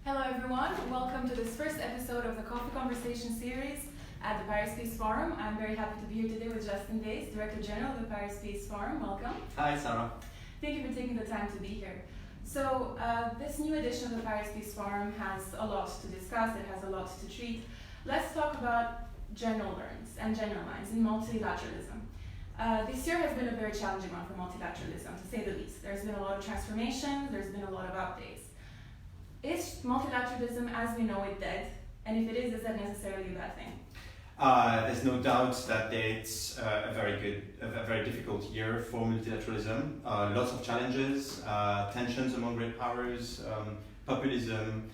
Hello everyone, welcome to this first episode of the Coffee Conversation series at the Paris Peace Forum. I'm very happy to be here today with Justin Vaïsse, Director General of the Paris Peace Forum. Welcome. Hi, Sarah. Thank you for taking the time to be here. So this new edition of the Paris Peace Forum has a lot to discuss, it has a lot to treat. Let's talk about general learns and general lines in multilateralism. This year has been a very challenging one for multilateralism, to say the least. There's been a lot of transformation, there's been a lot of updates. Is multilateralism as we know it dead? And if it is that necessarily a bad thing? There's no doubt that it's a very difficult year for multilateralism. Lots of challenges, tensions among great powers, populism,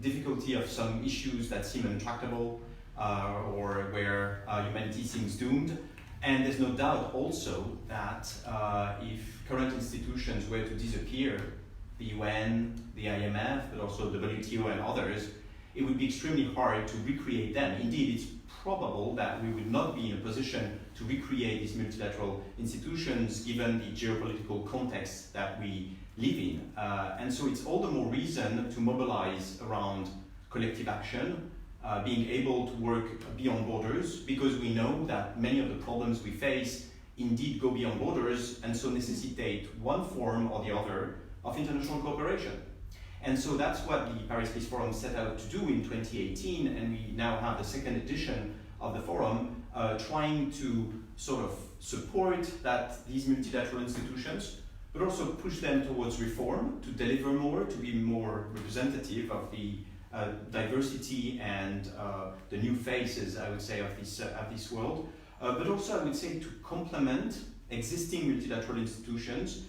difficulty of some issues that seem intractable or where humanity seems doomed. And there's no doubt also that if current institutions were to disappear, the UN, the IMF, but also the WTO and others, it would be extremely hard to recreate them. Indeed, it's probable that we would not be in a position to recreate these multilateral institutions given the geopolitical context that we live in. And so it's all the more reason to mobilize around collective action, being able to work beyond borders, because we know that many of the problems we face indeed go beyond borders and so necessitate one form or the other of international cooperation. And so that's what the Paris Peace Forum set out to do in 2018, and we now have the second edition of the forum trying to sort of support these multilateral institutions, but also push them towards reform, to deliver more, to be more representative of the diversity and the new faces, I would say, of this world, but also I would say to complement existing multilateral institutions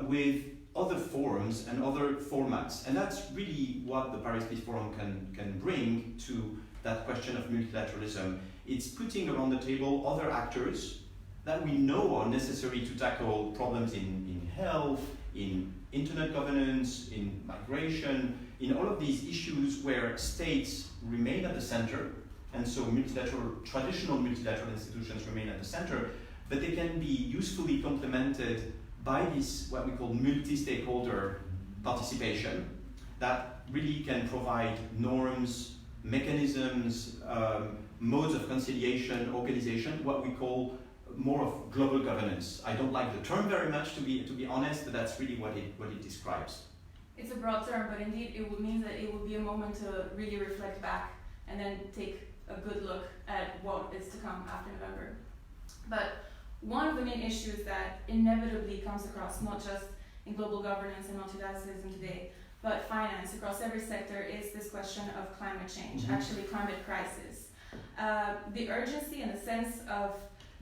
with other forums and other formats. And that's really what the Paris Peace Forum can bring to that question of multilateralism. It's putting around the table other actors that we know are necessary to tackle problems in health, in internet governance, in migration, in all of these issues where states remain at the center, and so traditional multilateral institutions remain at the center, but they can be usefully complemented by this, what we call multi-stakeholder participation, that really can provide norms, mechanisms, modes of conciliation, organization, what we call more of global governance. I don't like the term very much, to be honest, but that's really what it describes. It's a broad term, but indeed it would mean that it would be a moment to really reflect back and then take a good look at what is to come after November. But one of the main issues that inevitably comes across, not just in global governance and multilateralism today, but finance across every sector, is this question of climate change, actually climate crisis. The urgency and the sense of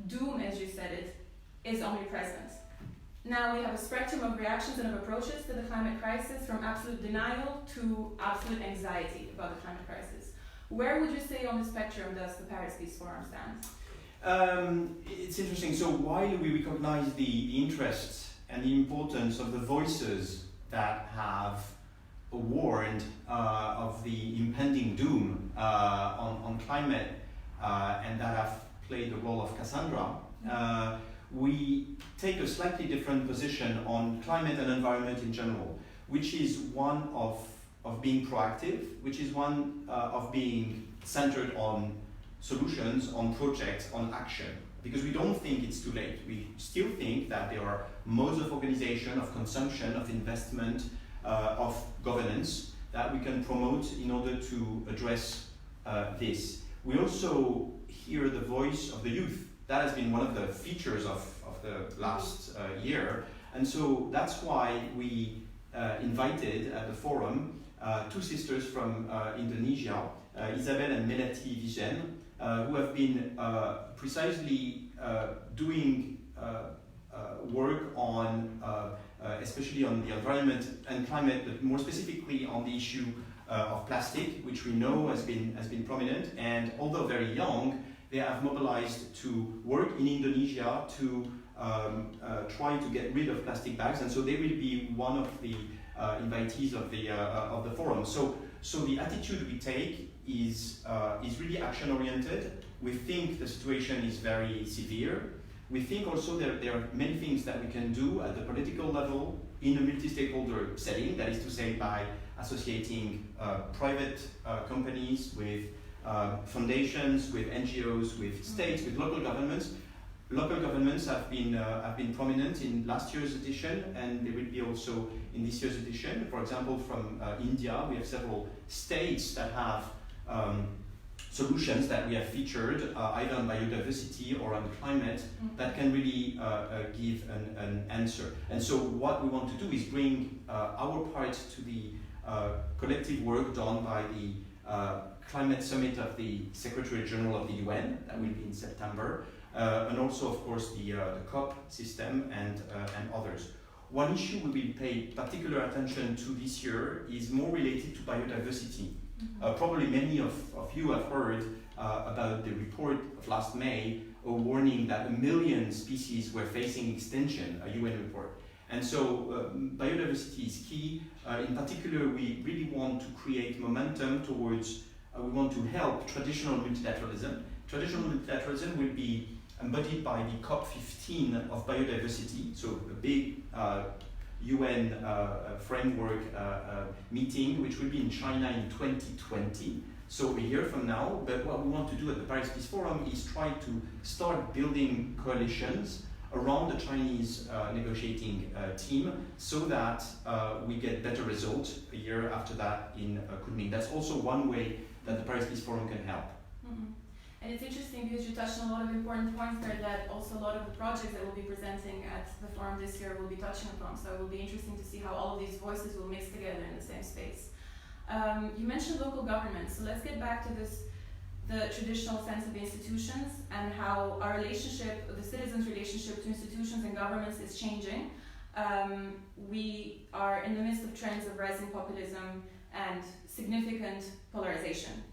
doom, as you said it, is omnipresent. Now we have a spectrum of reactions and of approaches to the climate crisis, from absolute denial to absolute anxiety about the climate crisis. Where would you say on the spectrum does the Paris Peace Forum stand? It's interesting. So while we recognize the interest and the importance of the voices that have warned of the impending doom on climate and that have played the role of Cassandra, we take a slightly different position on climate and environment in general, which is one of being proactive, which is one of being centered on solutions, on projects, on action, because we don't think it's too late. We still think that there are modes of organization, of consumption, of investment, of governance that we can promote in order to address this. We also hear the voice of the youth. That has been one of the features of the last year, and so that's why we invited at the forum two sisters from Indonesia, Isabel and Melati Vigen, who have been precisely doing work on, especially on the environment and climate, but more specifically on the issue of plastic, which we know has been prominent. And although very young, they have mobilized to work in Indonesia to try to get rid of plastic bags, and so they will be one of the invitees of the forum. So the attitude we take is really action-oriented. We think the situation is very severe. We think also there are many things that we can do at the political level, in a multi-stakeholder setting, that is to say by associating private companies with foundations, with NGOs, with states, with local governments. Local governments have been prominent in last year's edition, and they will be also in this year's edition. For example, from India, we have several states that have solutions that we have featured either on biodiversity or on climate that can really give an answer. And so what we want to do is bring our part to the collective work done by the Climate Summit of the Secretary General of the UN, that will be in September, and also, of course, the COP system and others. One issue we will pay particular attention to this year is more related to biodiversity. Probably many of you have heard about the report of last May, a warning that 1 million species were facing extinction, a UN report. And so biodiversity is key. In particular, we really want to create momentum towards, we want to help traditional multilateralism. Traditional multilateralism will be embodied by the COP15 of biodiversity, so a big UN framework meeting, which will be in China in 2020, so a year from now. But what we want to do at the Paris Peace Forum is try to start building coalitions around the Chinese negotiating team, so that we get better results a year after that in Kunming. That's also one way that the Paris Peace Forum can help. And it's interesting because you touched on a lot of important points there that also a lot of the projects that we'll be presenting at the forum this year will be touching upon. So it will be interesting to see how all of these voices will mix together in the same space. You mentioned local government, so let's get back to the traditional sense of institutions and how our relationship, the citizens' relationship to institutions and governments is changing. We are in the midst of trends of rising populism and significant polarization.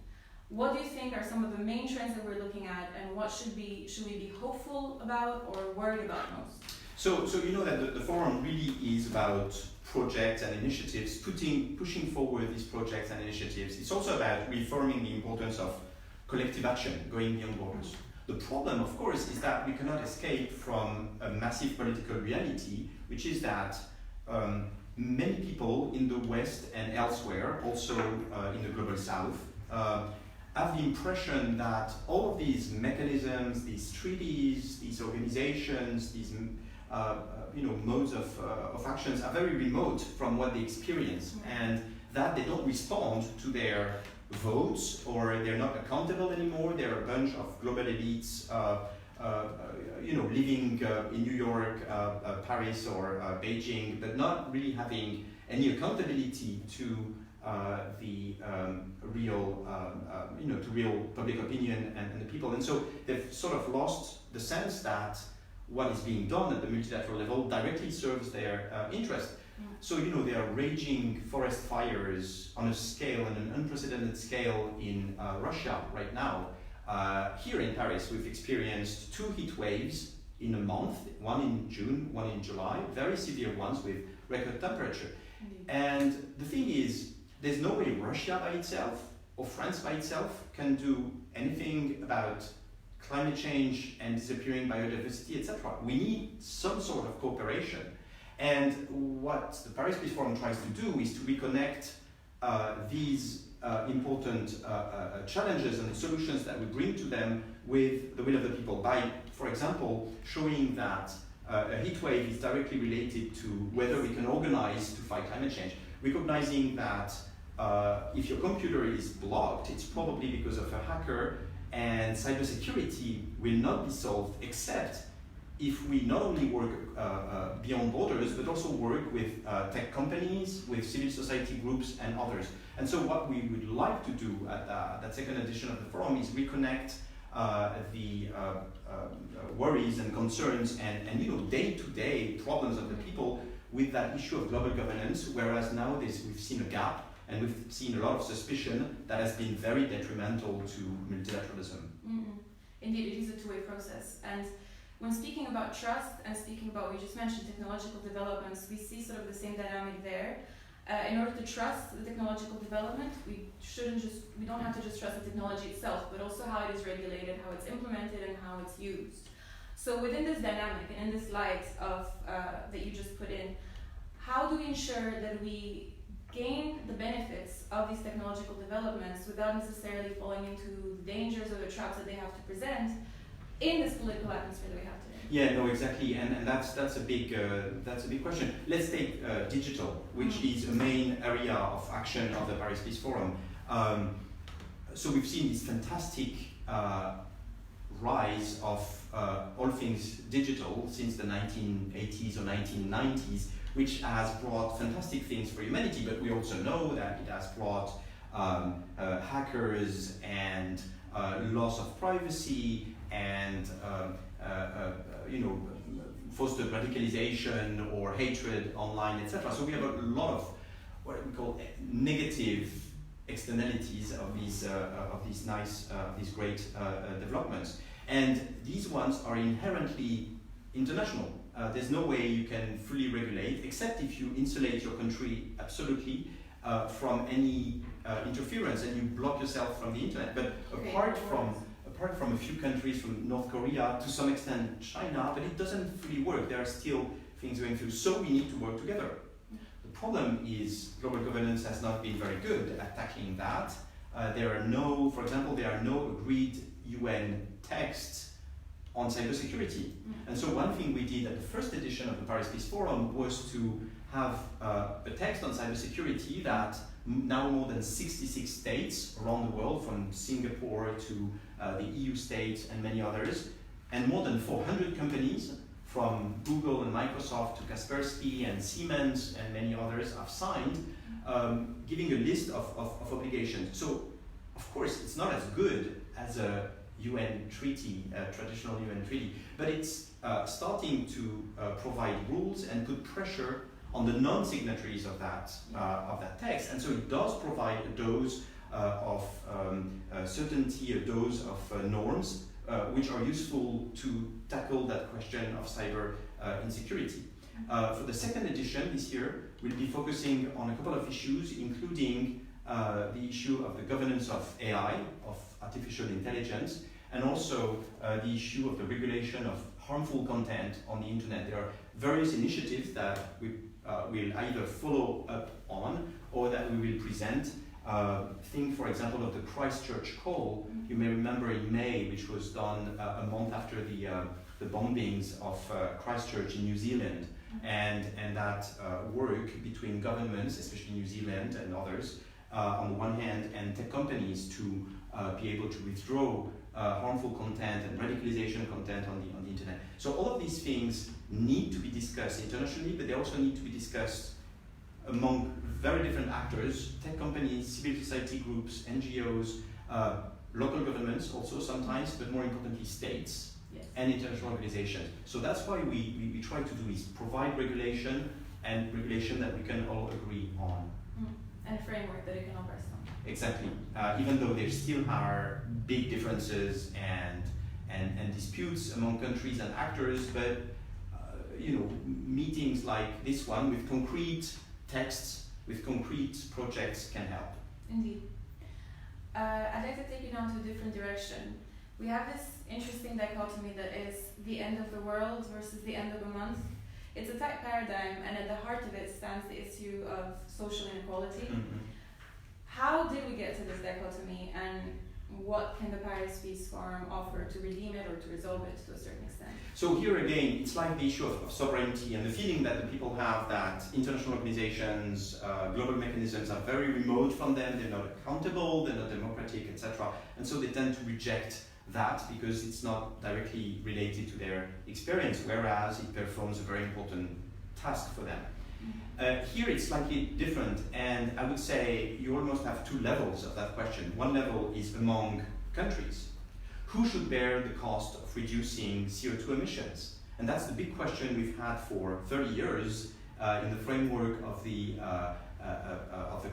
What do you think are some of the main trends that we're looking at, and what should we be hopeful about or worried about most? So you know that the forum really is about projects and initiatives, pushing forward these projects and initiatives. It's also about reaffirming the importance of collective action, going beyond borders. The problem, of course, is that we cannot escape from a massive political reality, which is that many people in the West and elsewhere, also in the global South, have the impression that all of these mechanisms, these treaties, these organizations, these modes of actions are very remote from what they experience, and that they don't respond to their votes, or they're not accountable anymore. They're a bunch of global elites, living in New York, Paris, or Beijing, but not really having any accountability to the real, to real public opinion and the people. And so they've sort of lost the sense that what is being done at the multilateral level directly serves their interest. So, there are raging forest fires on a scale, and an unprecedented scale in Russia right now. Here in Paris, we've experienced 2 heat waves in a month, one in June, one in July, very severe ones with record temperature. And the thing is, there's no way Russia by itself or France by itself can do anything about climate change and disappearing biodiversity, etc. We need some sort of cooperation. And what the Paris Peace Forum tries to do is to reconnect these important challenges and solutions that we bring to them with the will of the people by, for example, showing that a heat wave is directly related to whether we can organize to fight climate change, recognizing that if your computer is blocked, it's probably because of a hacker, and cybersecurity will not be solved except if we not only work beyond borders, but also work with tech companies, with civil society groups and others. And so what we would like to do at that second edition of the forum is reconnect the worries and concerns and day-to-day problems of the people with that issue of global governance, whereas now we've seen a gap, and we've seen a lot of suspicion that has been very detrimental to multilateralism. Indeed, it is a two-way process. And when speaking about trust and speaking about, we just mentioned technological developments, we see sort of the same dynamic there. In order to trust the technological development, we don't have to just trust the technology itself, but also how it is regulated, how it's implemented, and how it's used. So within this dynamic and in this light of that you just put in, how do we ensure that we gain the benefits of these technological developments without necessarily falling into the dangers or the traps that they have to present in this political atmosphere that we have today? Yeah, no, exactly, and that's a big question. Let's take digital, which is a main area of action of the Paris Peace Forum. So we've seen this fantastic rise of all things digital since the 1980s or 1990s, which has brought fantastic things for humanity, but we also know that it has brought hackers and loss of privacy and fostered radicalization or hatred online, etc. So we have a lot of what we call negative externalities of these great developments, and these ones are inherently international. There's no way you can fully regulate, except if you insulate your country absolutely from any interference and you block yourself from the internet. But apart from a few countries, from North Korea, to some extent China, but it doesn't fully work. There are still things going through, so we need to work together. The problem is global governance has not been very good at tackling that. For example, there are no agreed UN texts on cybersecurity. And so one thing we did at the first edition of the Paris Peace Forum was to have a text on cybersecurity that now more than 66 states around the world, from Singapore to the EU states and many others, and more than 400 companies, from Google and Microsoft to Kaspersky and Siemens and many others, have signed, giving a list of obligations. So, of course, it's not as good as a UN treaty, a traditional UN treaty, but it's starting to provide rules and put pressure on the non-signatories of that text, and so it does provide a dose of certainty, a dose of norms, which are useful to tackle that question of cyber insecurity. For the second edition this year, we'll be focusing on a couple of issues, including the issue of the governance of AI, of artificial intelligence, and also the issue of the regulation of harmful content on the internet. There are various initiatives that we will either follow up on or that we will present. Think, for example, of the Christchurch call. You may remember in May, which was done a month after the bombings of Christchurch in New Zealand, and that work between governments, especially New Zealand and others, on the one hand, and tech companies to be able to withdraw harmful content and radicalization content on the internet. So all of these things need to be discussed internationally, but they also need to be discussed among very different actors, tech companies, civil society groups, NGOs, local governments also sometimes, but more importantly states, yes, and international organizations. So that's why we try to do is provide regulation, and regulation that we can all agree on. And a framework that it can all rest on. Exactly. Even though there still are big differences and disputes among countries and actors, but meetings like this one with concrete texts, with concrete projects can help. Indeed. I'd like to take you now to a different direction. We have this interesting dichotomy that is the end of the world versus the end of a month. It's a tight paradigm, and at the heart of it stands the issue of social inequality. How did we get to this dichotomy, and what can the Paris Peace Forum offer to redeem it or to resolve it to a certain extent? So here again, it's like the issue of sovereignty and the feeling that the people have that international organizations, global mechanisms are very remote from them, they're not accountable, they're not democratic, etc. And so they tend to reject that because it's not directly related to their experience, whereas it performs a very important task for them. Here it's slightly different, and I would say you almost have two levels of that question. One level is among countries. Who should bear the cost of reducing CO2 emissions? And that's the big question we've had for 30 years in the framework of the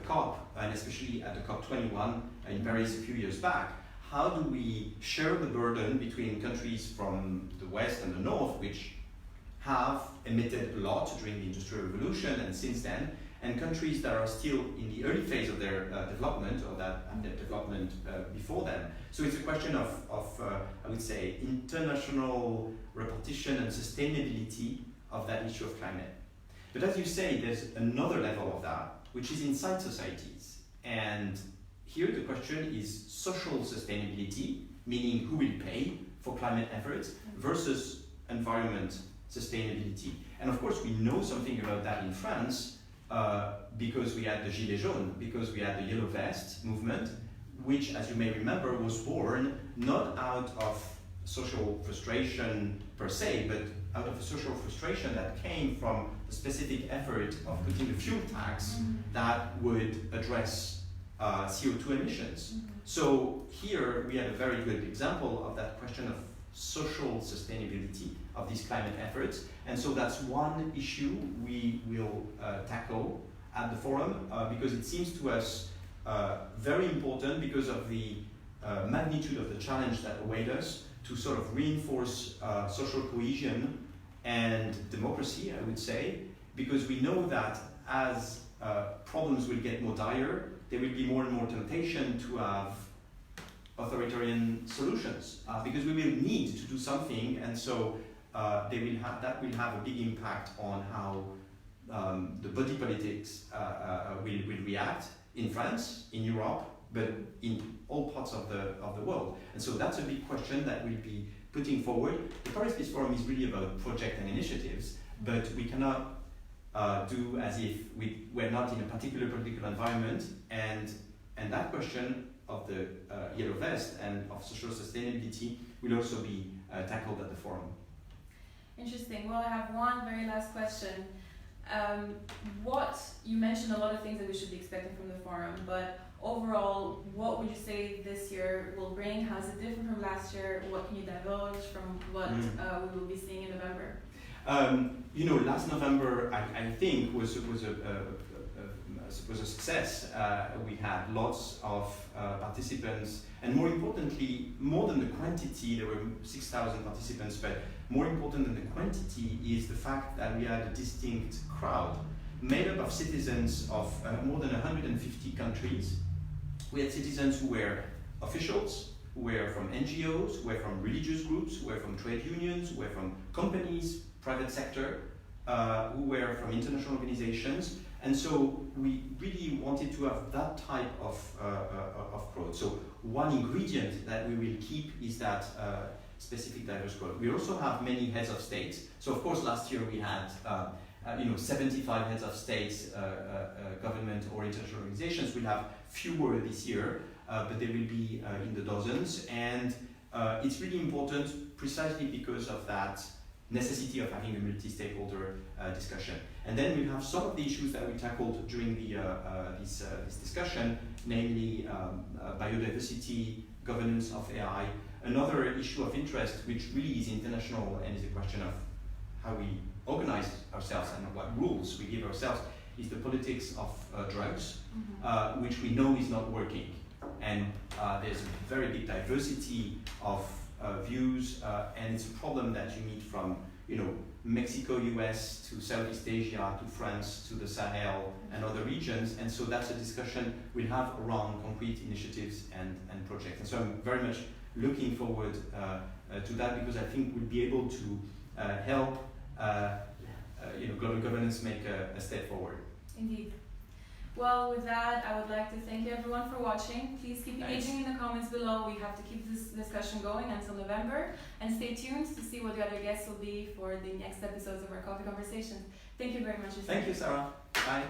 COP, and especially at the COP21 in Paris a few years back. How do we share the burden between countries from the West and the North, which have emitted a lot during the Industrial Revolution and since then, and countries that are still in the early phase of their development, or that have their development before them. So it's a question of I would say, international repartition and sustainability of that issue of climate. But as you say, there's another level of that, which is inside societies. And here the question is social sustainability, meaning who will pay for climate efforts, versus environment sustainability. And of course, we know something about that in France because we had the Gilets jaunes, because we had the Yellow Vest movement, which, as you may remember, was born not out of social frustration per se, but out of a social frustration that came from the specific effort of putting a fuel tax that would address CO2 emissions. So here we had a very good example of that question of social sustainability of these climate efforts. And so that's one issue we will tackle at the forum because it seems to us very important because of the magnitude of the challenge that awaits us to sort of reinforce social cohesion and democracy, I would say, because we know that as problems will get more dire, there will be more and more temptation to have authoritarian solutions because we will need to do something, and so that will have a big impact on how the body politics will react in France, in Europe, but in all parts of the world. And so that's a big question that we'll be putting forward. The Paris Peace Forum is really about projects and initiatives, but we cannot do as if we're not in a particular political environment, and that question of the Yellow Vest and of social sustainability will also be tackled at the forum. Interesting. Well, I have one very last question. You mentioned a lot of things that we should be expecting from the forum, but overall, what would you say this year will bring? How's it different from last year? What can you divulge from what we will be seeing in November? Last November, I think, was a success. We had lots of participants, and more importantly, more than the quantity, there were 6,000 participants, but more important than the quantity is the fact that we had a distinct crowd made up of citizens of more than 150 countries. We had citizens who were officials, who were from NGOs, who were from religious groups, who were from trade unions, who were from companies, private sector, who were from international organizations. And so we really wanted to have that type of crowd. So one ingredient that we will keep is that specific diverse crowd. We also have many heads of states. So of course last year we had 75 heads of states, government or international organizations. We'll have fewer this year, but they will be in the dozens. And it's really important precisely because of that necessity of having a multi-stakeholder discussion. And then we'll have some of the issues that we tackled during this discussion, namely biodiversity, governance of AI. Another issue of interest, which really is international and is a question of how we organize ourselves and what rules we give ourselves, is the politics of drugs, which we know is not working. And there's a very big diversity of views, and it's a problem that you meet from Mexico, US, to Southeast Asia, to France, to the Sahel, and other regions. And so that's a discussion we'll have around concrete initiatives and projects. And so I'm very much looking forward to that, because I think we'll be able to help global governance make a step forward. Indeed. Well, with that, I would like to thank everyone for watching. Please keep engaging in the comments below. We have to keep this discussion going until November. And stay tuned to see what the other guests will be for the next episodes of our coffee conversations. Thank you very much. Thank you, Sarah. Bye.